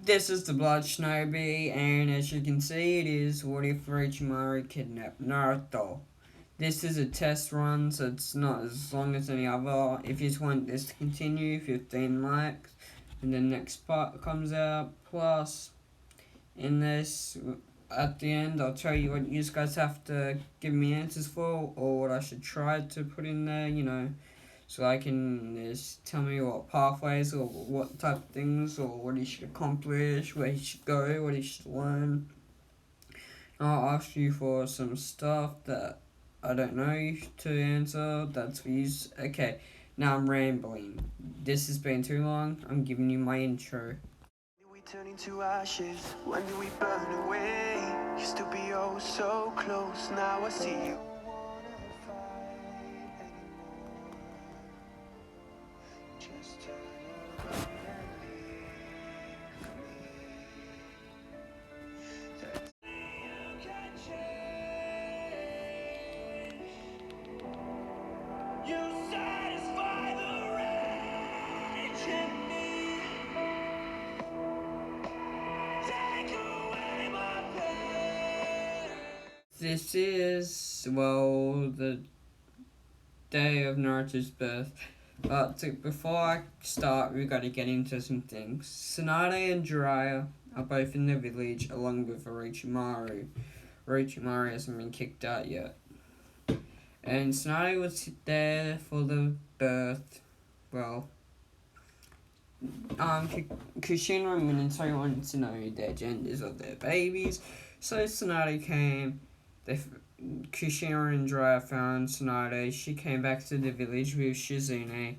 This is the Blood Shinobi, and as you can see, it is what if Orochimaru kidnapped Naruto. This is a test run, so it's not as long as any other. If you just want this to continue, 15 likes, and the next part comes out. Plus, in this, at the end, I'll tell you what you guys have to give me answers for, or what I should try to put in there, so I can just tell me what pathways or what type of things or what he should accomplish, where he should go, what he should learn. I'll ask you for some stuff that I don't know to answer. That's for you. Okay, now I'm rambling. This has been too long. I'm giving you my intro. We turn into ashes. When do we burn away? Used to be oh so close. Now I see you. This is, well, the day of Naruto's birth. But before I start, we gotta get into some things. Tsunade and Jiraiya are both in the village along with Orochimaru. Orochimaru hasn't been kicked out yet. And Tsunade was there for the birth. Well, Kushina and Minato wanted to know their genders of their babies. So Tsunade came. Kushina and Jiraiya found Tsunade. She came back to the village with Shizune.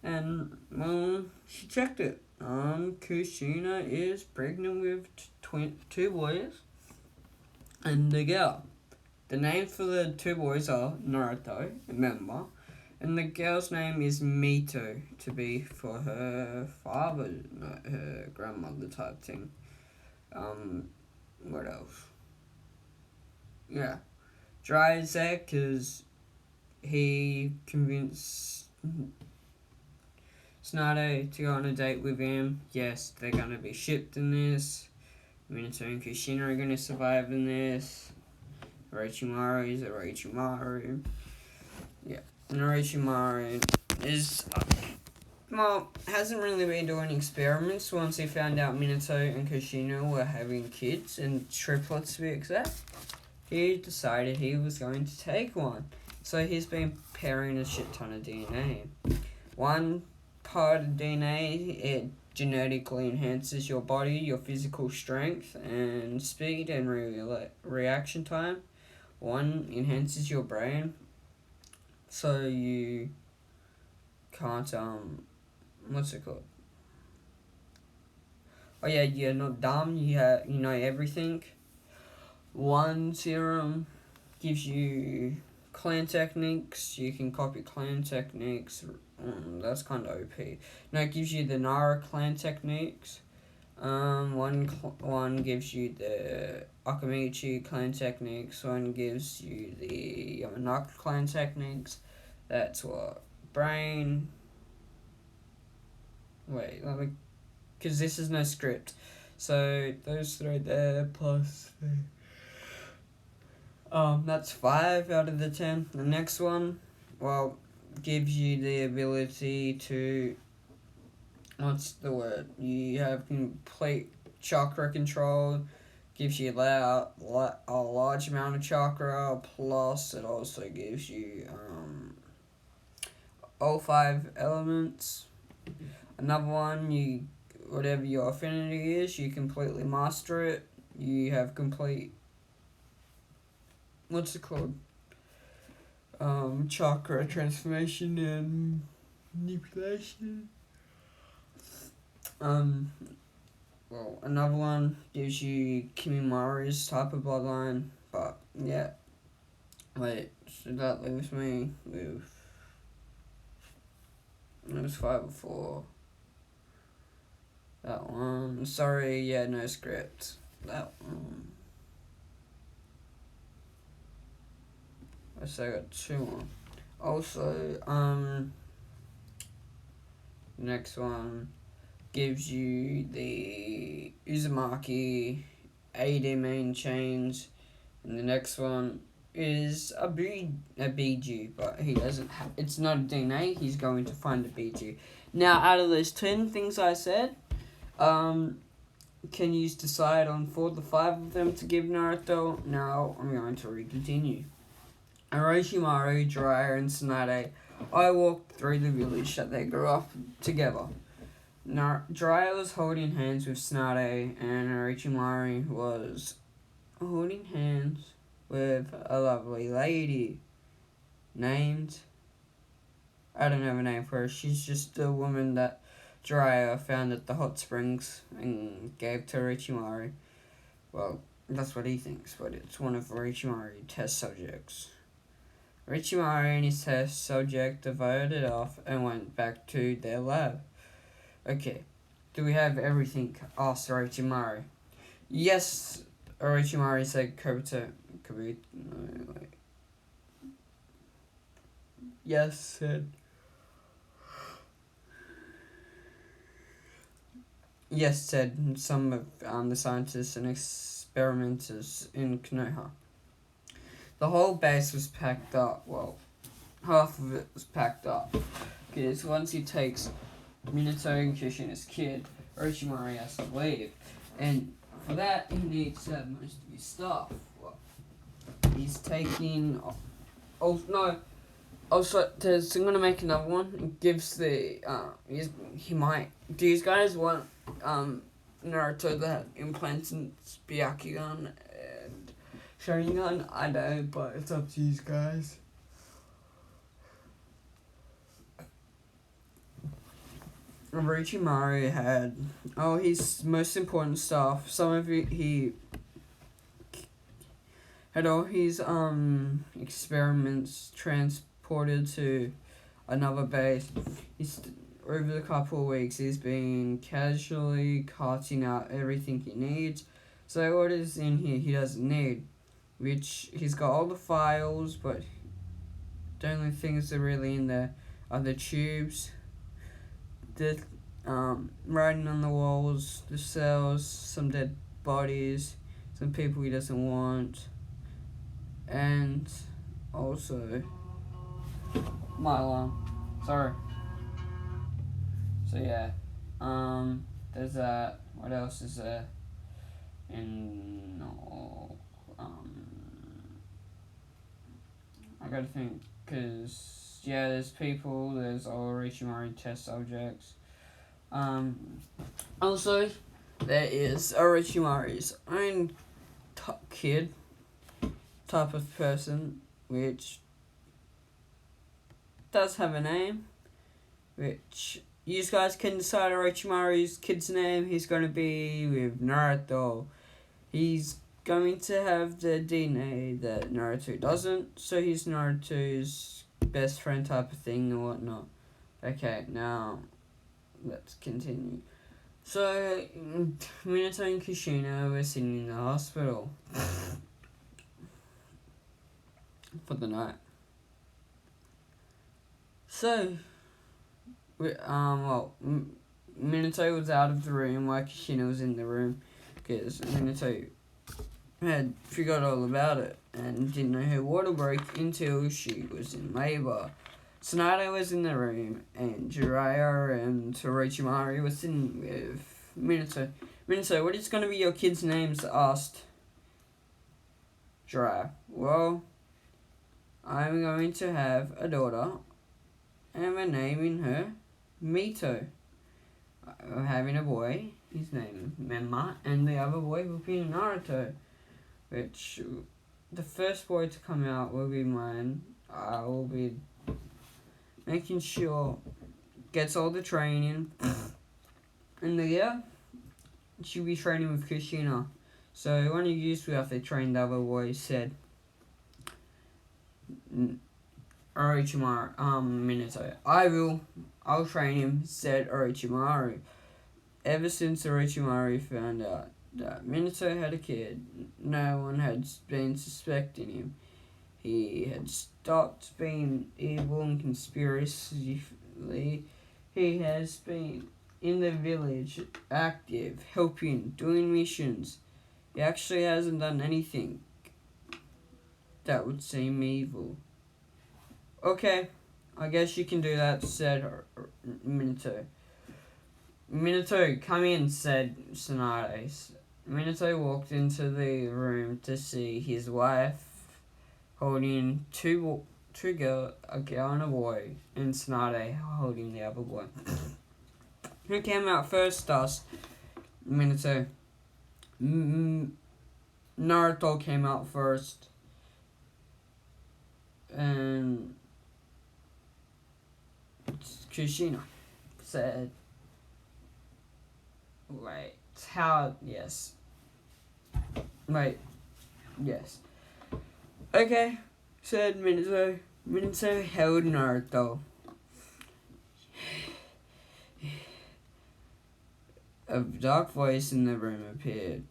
And, well, she checked it. Kushina is pregnant with two boys and a girl. The names for the two boys are Naruto, remember, and the girl's name is Mito, to be for her father, not her grandmother type thing. What else? Yeah. Jiraiya's there because he convinced Tsunade to go on a date with him. Yes, they're gonna be shipped in this. Minato and Kushina are gonna survive in this. Orochimaru is Orochimaru. Yeah. And Orochimaru is, hasn't really been doing experiments once he found out Minato and Kushina were having kids, and triplets to be exact. He decided he was going to take one. So he's been pairing a shit ton of DNA. One part of DNA, it genetically enhances your body, your physical strength and speed and reaction time. One enhances your brain, so you can't, what's it called? Oh yeah, you're not dumb, you know everything. One serum gives you clan techniques, you can copy clan techniques, that's kind of OP. No, it gives you the Nara clan techniques. One gives you the Akamichi clan techniques, one gives you the Yamanaka clan techniques. That's what? Brain. Wait, because this is no script. So those three there plus that's 5 out of the 10. The next one, well, gives you the ability to, what's the word? You have complete chakra control, gives you a large amount of chakra, plus it also gives you all 5 elements. Another one, whatever your affinity is, you completely master it. You have complete, what's it called? Chakra transformation and manipulation. Well, another one gives you Kimimaru's type of bloodline, but yeah. Wait, so that leaves me with, it was 5 or 4. That one, sorry, yeah, no script. That one. So I got 2 more. Also, next one gives you the Uzumaki, 80 main chains, and the next one is a BG, but he doesn't have, it's not a DNA, he's going to find a BG. Now, out of those 10 things I said, can you decide on 4 to 5 of them to give Naruto? Now, I'm going to continue. Orochimaru, Jiraiya, and Tsunade, I walked through the village that they grew up together. Jiraiya was holding hands with Tsunade, and Orochimaru was holding hands with a lovely lady named, I don't have a name for her, she's just the woman that Jiraiya found at the hot springs and gave to Orochimaru. Well, that's what he thinks, but it's one of Orochimaru's test subjects. Orochimaru and his test subject voted off and went back to their lab. Okay, do we have everything? Asked Orochimaru. Yes, Orochimaru said Kabuto. No, wait. Yes, said. Yes, said some of the scientists and experimenters in Konoha. The whole base was packed up. Well, half of it was packed up. Because once he takes Minato and Kushina's kid, Orochimaru has to leave. And for that, he needs to have most of his stuff. Well, he's taking... Oh, no. Also, I'm going to make another one. It gives the... he might... Do you guys want Naruto that implants in Byakugan and Sharingan? I don't, but it's up to you guys. Orochimaru had his most important stuff. Some of it he had all his experiments transported to another base. Over the couple of weeks, he's been casually carting out everything he needs. So what is in here he doesn't need, which he's got all the files, but the only things that are really in there are the tubes, the writing on the walls, the cells, some dead bodies, some people he doesn't want, and also my alarm. Sorry. So yeah, there's that. What else is there? I gotta think, cause yeah, there's people. There's Orochimaru test subjects. Also, there is Orochimaru's own kid type of person, which does have a name, which you guys can decide Orochimaru's kid's name. He's going to be with Naruto. He's going to have the DNA that Naruto doesn't, so he's Naruto's best friend type of thing or whatnot. Okay, now let's continue. So, Minato and Kushina were sitting in the hospital for the night. So, Minato was out of the room while Kushina was in the room, because Minato had forgot all about it and didn't know her water broke until she was in labour. Tsunade was in the room, and Jiraiya and Orochimaru were sitting with Minato. Minato, what is going to be your kids' names? Asked Jiraiya. Well, I'm going to have a daughter, and we're naming her Mito. I'm having a boy, his name is Menma, and the other boy will be Naruto, which the first boy to come out will be mine. I will be making sure gets all the training, and she'll be training with Kushina. So one of you will have to train the other boy, said Orochimaru, Minato. I'll train him, said Orochimaru. Ever since Orochimaru found out that Minato had a kid, no one had been suspecting him. He had stopped being evil and conspiracy. He has been in the village, active, helping, doing missions. He actually hasn't done anything that would seem evil. Okay, I guess you can do that, said Minato. Minato, come in, said Tsunade. Minato walked into the room to see his wife holding two girls, a girl and a boy, and Tsunade holding the other boy. Who came out first? Asked Minato. Naruto came out first, and Kushina said, "Wait, how? Yes. Wait, yes. Okay," said Minato. Minato held Naruto. A dark voice in the room appeared.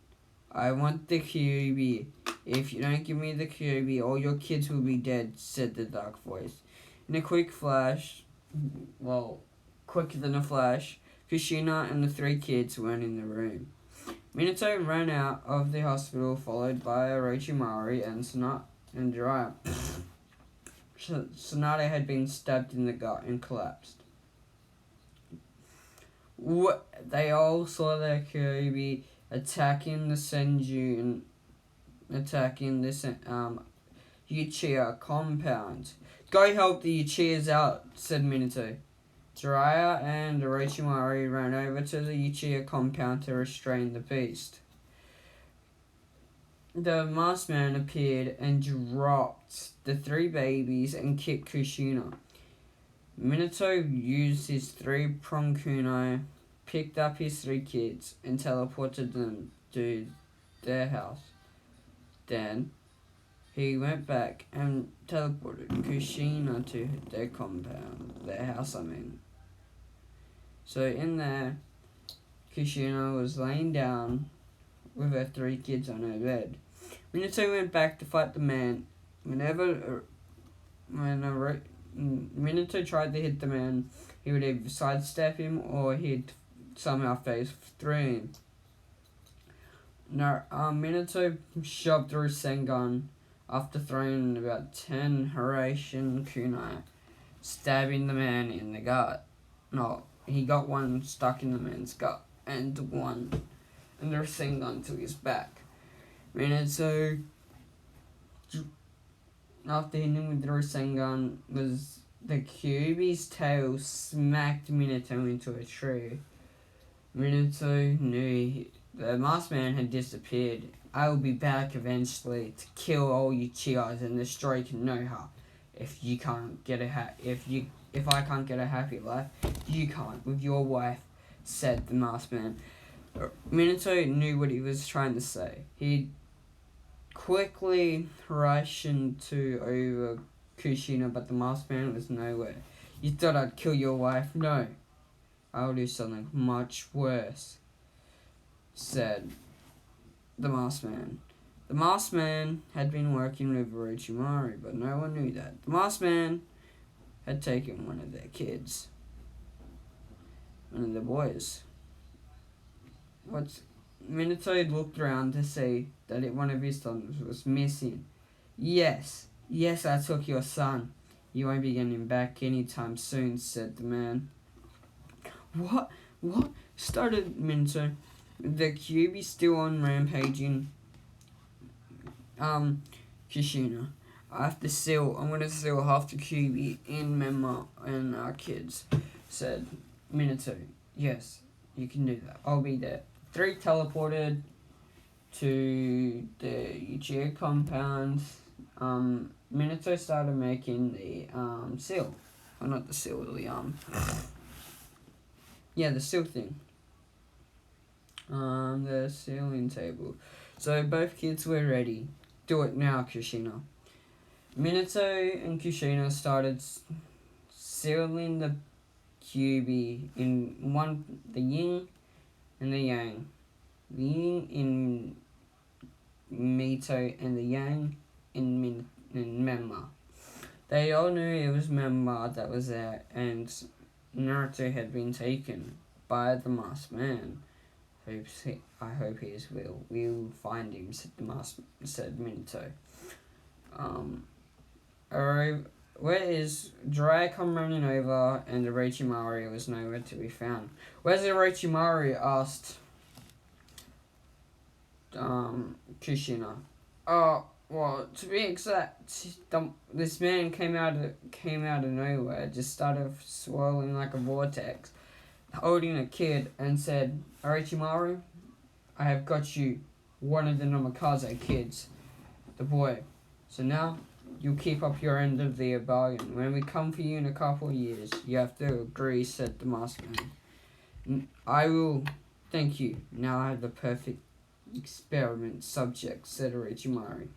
"I want the Kyuubi. If you don't give me the Kyuubi, all your kids will be dead," said the dark voice. In a quick flash, quicker than a flash, Kushina and the three kids weren't in the room. Minato ran out of the hospital, followed by Orochimaru and Jiraiya. Tsunade had been stabbed in the gut and collapsed. They all saw their Kyuubi attacking the Senju and attacking this Uchiha compound. "Go help the Uchihas out," said Minato. Jiraiya and Orochimaru ran over to the Uchiha compound to restrain the beast. The masked man appeared and dropped the three babies and kicked Kushina. Minato used his three-pronged kunai, picked up his three kids, and teleported them to their house. Then, he went back and teleported Kushina to their compound, their house, So in there, Kushina was laying down with her three kids on her bed. Minato went back to fight the man. When Minato tried to hit the man, he would either sidestep him or he'd somehow phase through him. Minato shoved through Sengun after throwing about 10 Hiraishin kunai, stabbing the man in the gut. No, he got one stuck in the man's gut and one under Sengun to his back. Minato, after hitting him with the Rasengan, was the Kyuubi's tail smacked Minato into a tree. Minato knew the masked man had disappeared. "I will be back eventually to kill all you Uchihas and destroy Konoha. If I can't get a happy life, you can't with your wife," said the masked man. Minato knew what he was trying to say. He quickly rushed over Kushina, but the masked man was nowhere. "You thought I'd kill your wife? No. I'll do something much worse," said the masked man. The masked man had been working with Orochimaru, but no one knew that. The masked man had taken one of their kids. One of the boys. Minato looked around to see that one of his sons was missing. Yes, I took your son. You won't be getting him back anytime soon," said the man. What? Started Minato. "The Kyuubi still on rampaging. Kushina. I'm gonna seal half the Kyuubi in Memma and our kids," said Minato. "Yes, you can do that. I'll be there." Three teleported to the Uchiha compound. Minato started making the seal. Well, not the seal, the seal thing. The sealing table. So both kids were ready. "Do it now, Kushina." Minato and Kushina started sealing the Kyuubi in the yin and the yang. The yin in Mito and the yang in Memma. They all knew it was Memma that was there, and Naruto had been taken. by the masked man. I hope he's will. We'll find him, said Minato. Where is Jiraiya come running over, and Orochimaru was nowhere to be found. Where's Orochimaru? Asked Kushina. Oh, well, to be exact, this man came out of nowhere, just started swirling like a vortex, holding a kid, and said, Orochimaru, I have got you, one of the Namikaze kids, the boy. So now, you'll keep up your end of the bargain. When we come for you in a couple of years, you have to agree, said the masked man. I will. Thank you. Now I have the perfect experiment subject, said Orochimaru.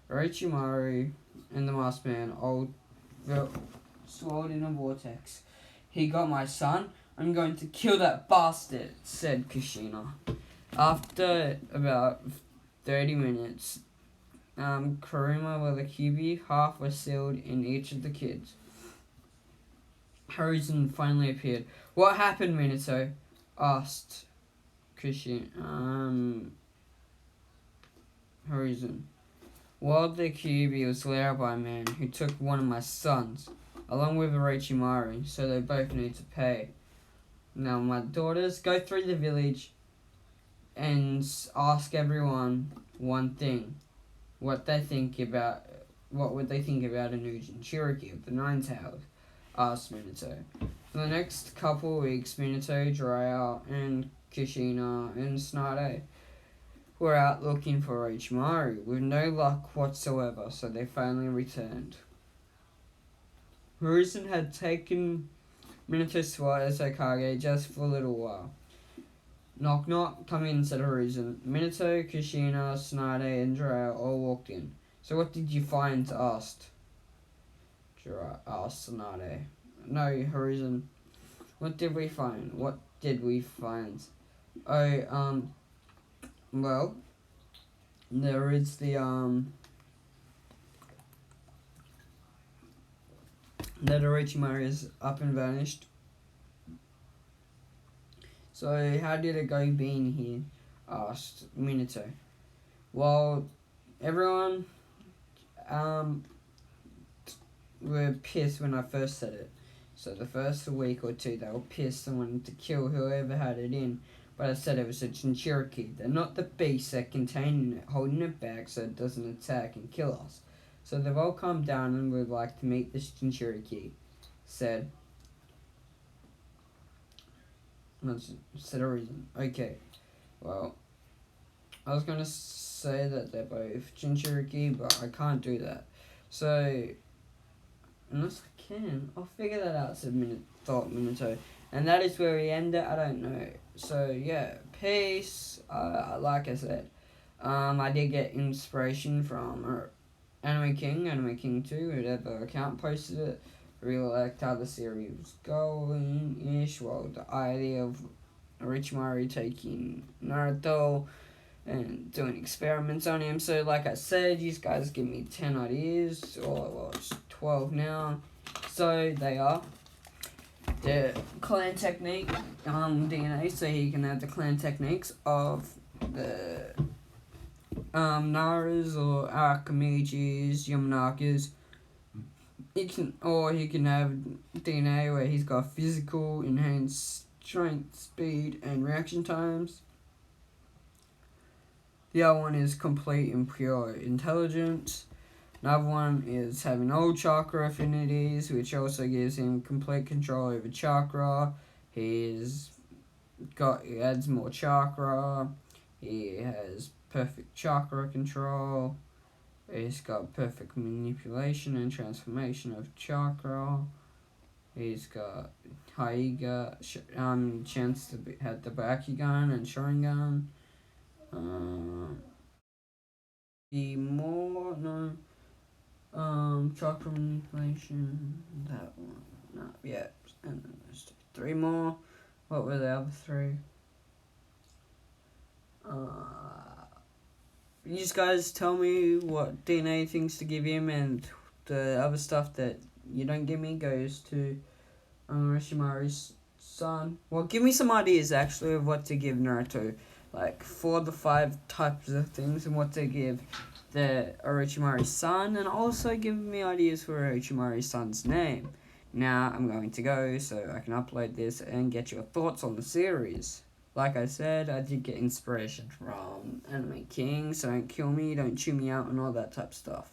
Orochimaru and the masked man all swirled in a vortex. He got my son. I'm going to kill that bastard, said Kushina. After about 30 minutes, Kuruma with a QB, half was sealed in each of the kids. Horizon finally appeared. What happened, Minato? Asked Kushina. Horizon. Well, the QB was led by a man who took one of my sons, along with Orochimaru, so they both need to pay. Now, my daughters, go through the village and ask everyone one thing. What would they think about a new Jinchuriki of the Nine Tails? Asked Minato. For the next couple of weeks, Minato, Jiraiya, and Kushina and Tsunade were out looking for Orochimaru, with no luck whatsoever, so they finally returned. Hiruzen had taken Minato's spot as Hokage just for a little while. Knock knock, come in, said Hiruzen. Minato, Kushina, Tsunade, and Jiraiya all walked in. So what did you find? Asked Tsunade. No, Hiruzen. What did we find? Oh, well, there is the, that Orochimaru is up and vanished. So, how did it go being here? Asked Minato. Well, everyone, were pissed when I first said it. So, the first week or two, they were pissed and wanted to kill whoever had it in. But I said it was a Jinchuriki. They're not the beasts that contain it, holding it back so it doesn't attack and kill us. So they've all calmed down and would like to meet this Jinchuriki, said Hiruzen. Okay, well, I was going to say that they're both Jinchuriki, but I can't do that. So, unless I can, I'll figure that out, said Minato. And that is where we end it. I don't know. So, yeah. Peace. Like I said, I did get inspiration from Anime King 2, whatever account posted it. Really liked how the series was going-ish. Well, the idea of Orochimaru taking Naruto and doing experiments on him. So, like I said, you guys give me 10 ideas. Or, well, it's 12 now. So, they are the clan technique DNA, so he can have the clan techniques of the Naras or Archimedes, Yamanakas. He can have DNA where he's got physical, enhanced strength, speed, and reaction times. The other one is complete and pure intelligence. Another one is having all chakra affinities, which also gives him complete control over chakra. He adds more chakra. He has perfect chakra control. He's got perfect manipulation and transformation of chakra. He's got Haiga, chance to have the Bakugan and Sharingan. Chakra manipulation, that one, not yet, and then there's 3 more. What were the other 3? You guys tell me what DNA things to give him, and the other stuff that you don't give me goes to Orochimaru's son. Well, give me some ideas actually of what to give Naruto. Like 4 to 5 types of things and what to give the Orochimaru's son, and also give me ideas for Orochimaru's son's name. Now I'm going to go so I can upload this and get your thoughts on the series. Like I said, I did get inspiration from Anime King, so don't kill me, don't chew me out, and all that type of stuff.